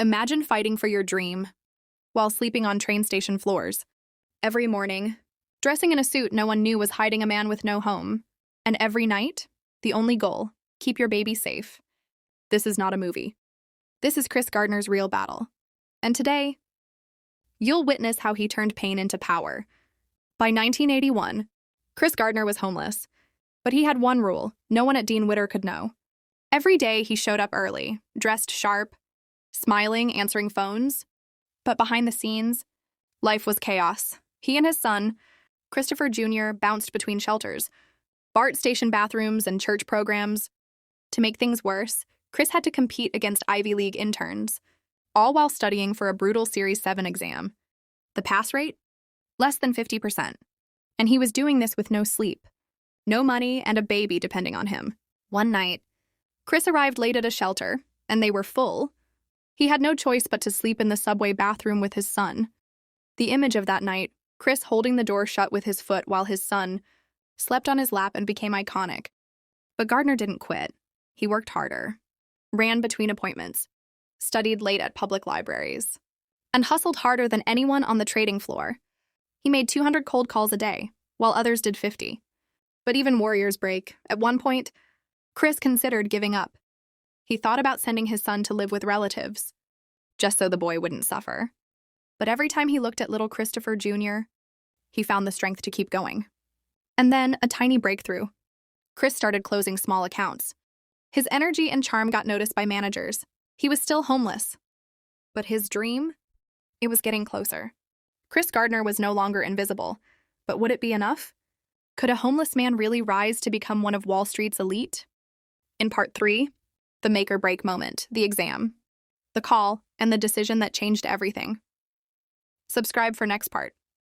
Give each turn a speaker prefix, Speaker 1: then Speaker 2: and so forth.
Speaker 1: Imagine fighting for your dream while sleeping on train station floors. Every morning, dressing in a suit no one knew was hiding a man with no home. And every night, the only goal, keep your baby safe. This is not a movie. This is Chris Gardner's real battle. And today, you'll witness how he turned pain into power. By 1981, Chris Gardner was homeless. But he had one rule no one at Dean Witter could know. Every day he showed up early, dressed sharp, smiling, answering phones. But behind the scenes, life was chaos. He and his son, Christopher Jr., bounced between shelters, BART station bathrooms, and church programs. To make things worse, Chris had to compete against Ivy League interns, all while studying for a brutal Series 7 exam. The pass rate? Less than 50%. And he was doing this with no sleep, no money, and a baby depending on him. One night, Chris arrived late at a shelter, and they were full. He had no choice but to sleep in the subway bathroom with his son. The image of that night, Chris holding the door shut with his foot while his son slept on his lap, and became iconic. But Gardner didn't quit. He worked harder, ran between appointments, studied late at public libraries, and hustled harder than anyone on the trading floor. He made 200 cold calls a day, while others did 50. But even warriors break. At one point, Chris considered giving up. He thought about sending his son to live with relatives, just so the boy wouldn't suffer. But every time he looked at little Christopher Jr., he found the strength to keep going. And then, a tiny breakthrough. Chris started closing small accounts. His energy and charm got noticed by managers. He was still homeless. But his dream? It was getting closer. Chris Gardner was no longer invisible. But would it be enough? Could a homeless man really rise to become one of Wall Street's elite? In Part 3, the make-or-break moment, the exam, the call, and the decision that changed everything. Subscribe for next part.